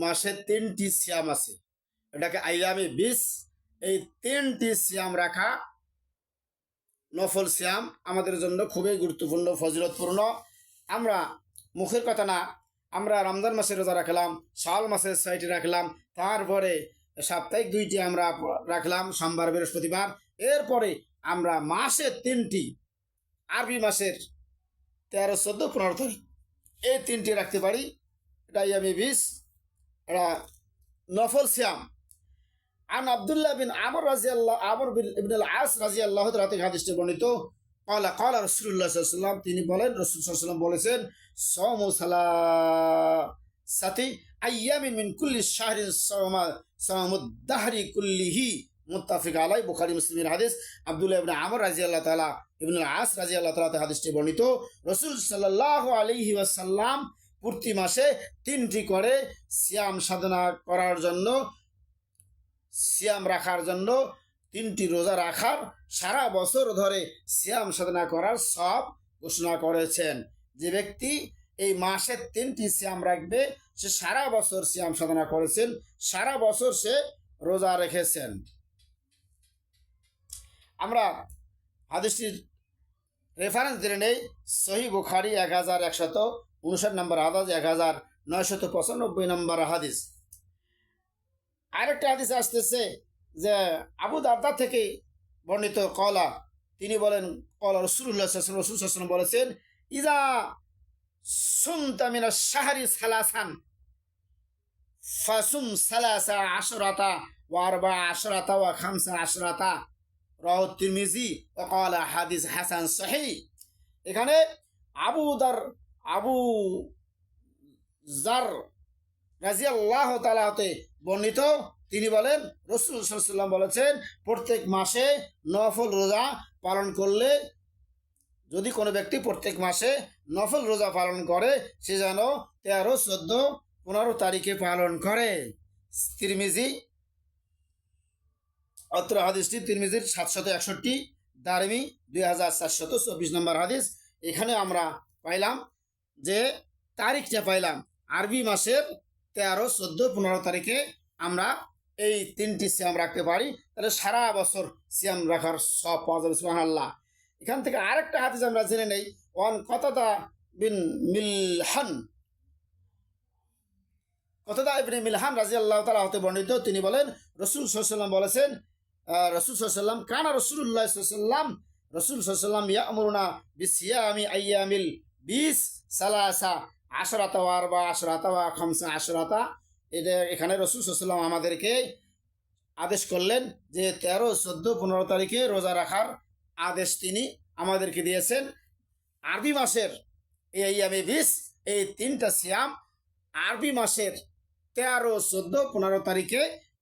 মাসে 3টি সিয়াম আছে, এটাকে আইয়ামে 20। এই 3টি সিয়াম রাখা নফল সিয়াম আমাদের জন্য খুবই গুরুত্বপূর্ণ, ফজিলতপূর্ণ। আমরা মুখের কথা না, আমরা রমজান মাসে রোজা রাখলাম, শাওয়াল মাসে 6টি রাখলাম, তারপরে সাপ্তাহিক 2টি আমরা রাখলাম, সোমবার বৃহস্পতিবার। এরপরে আমরা মাসে 3টি, আরবি মাসের 13, 14, 15 তারিখ, এই 3টি রাখতে পারি। এটা আইয়ামে 20, এটা নফল সিয়াম। عن عبد الله بن عمرو رضي الله عمرو بن العاص رضي الله تعالى থেকে হাদিসটি বর্ণিত, قال قال رسول الله صلى الله عليه وسلم, তিনি বলেন, রাসূল সাল্লাল্লাহু আলাইহি ওয়াসাল্লাম বলেছেন, সাওমু সালাসাতি আইয়ামিন মিন কুল্লি শাহরিন সাওমুদ দাহরি কুল্লিহি, মুত্তাফিক আলাইহি, বুখারী মুসলিমের হাদিস। আব্দুল্লাহ ইবনে আমর রাদিয়াল্লাহু তাআলা ইবনে আস রাদিয়াল্লাহু তাআলা থেকে হাদিসটি বর্ণিত, রাসূল সাল্লাল্লাহু আলাইহি ওয়াসাল্লাম প্রতি মাসে 3টি করে সিয়াম সাধনা করার জন্য, সিয়াম রাখার জন্য, 3টি রোজা রাখার, সারা বছর ধরে সিয়াম সাধনা করার সব ঘোষণা করেছেন। যে ব্যক্তি এই মাসে 3টি সিয়াম রাখবে, সে সারা বছর সিয়াম সাধনা করেছেন, সারা বছর সে রোজা রেখেছেন। আমরা হাদিসটির রেফারেন্স দিয়ে নেই, সহিহ বুখারী 1159 নম্বর হাদিস, 1995 নম্বর হাদিস। আরেকটা হাদিস আসতেছে যে আবু দারদা থেকে বর্ণিত, কলা, তিনি বলেন, কলা রাসূলুল্লাহ সাল্লাল্লাহু আলাইহি ওয়াসাল্লাম বলেছেন, ইযা সুমতা মিনাশ শাহরি সালাসান ফাসুম সালাসা আশরাতা ওয়া আরবা আশরাতা ওয়া খামসা আশরাতা, রাওয়াহু তিরমিজি ওয়া ক্বালা হাদিস হাসান সহিহ। এখানে আবু জার রাদিয়াল্লাহু তাআলা হতে বর্ণিত, তিনি বলেন, রাসূল সাল্লাল্লাহু আলাইহি ওয়াসাল্লাম বলেছেন, প্রত্যেক মাসে নফল রোজা পালন করলে, যদি কোনো ব্যক্তি প্রত্যেক মাসে নফল রোজা পালন করে, সে যেন 13, 14, 15 তারিখে পালন করে। তিরমিজি, অত্র হাদিসটি তিরমিজির 761, দারমি 2424 নম্বর হাদিস। এখানে আমরা পাইলাম যে তারিখটা পাইলাম আরবি মাসের 13, 14, 15 তারিখে আমরা এই 3টি সিয়াম রাখতে পারি, তাহলে সারা বছর সিয়াম রাখার সব পাওয়া যাবে, সুবহানাল্লাহ। এখান থেকে আরেকটা হাদিস আমরা জেনে নেই, ওয়ান কতাদা ইবনে মিলহান রাদিয়াল্লাহু তাআলা হতে বর্ণিত, তিনি বলেন, রাসূল সাল্লাল্লাহু আলাইহি ওয়াসাল্লাম বলেছেন, রাসূল সাল্লাল্লাহু আলাইহি ওয়াসাল্লাম, কানা রাসূলুল্লাহ সাল্লাল্লাহু আলাইহি ওয়াসাল্লাম, রাসূল সাল্লাল্লাহু আলাইহি ওয়াসাল্লাম ইয়া'মুরুনা বিসিয়ামি আইয়ামিল 20 সালাসা আশরাতা ওয়া আরবা আশরাতা ওয়া খামসা আশরাতা। এখানে রাসূল সাল্লাল্লাহু আলাইহি ওয়াসাল্লাম আমাদেরকে আদেশ করলেন যে 13, 14, 15 তারিখে রোজা রাখার আদেশ তিনি আমাদেরকে দিয়েছেন। আরবি মাসের এই আইয়ামে 20, এই 3টা সিয়াম আরবি মাসের 13, 14, 15 তারিখে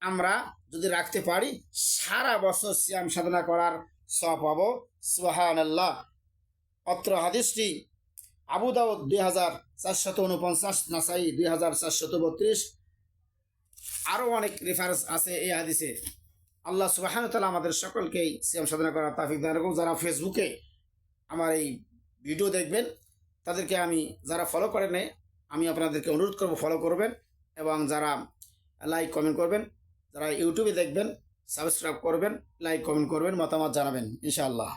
আমরা যদি রাখতে পারি, সারা বছর সিয়াম সাধনা করার সওয়াব পাবো, সুবহানাল্লাহ। অত্র হাদিসটি আবু দাউদ 2449, নাসাই 2432, আরও অনেক রেফারেন্স আছে এই হাদিসে। আল্লাহ সুবহানাহু ওয়া তাআলা আমাদের সকলকেই সিয়াম সাধনা করার তৌফিক দান করুন। যারা ফেসবুকে আমার এই ভিডিও দেখবেন, তাদেরকে যারা ফলো করেন, আমি আপনাদেরকে অনুরোধ করব ফলো করবেন, এবং যারা লাইক কমেন্ট করবেন, যারা ইউটিউবে দেখবেন সাবস্ক্রাইব করবেন, লাইক কমেন্ট করবেন, মতামত জানাবেন ইনশাআল্লাহ।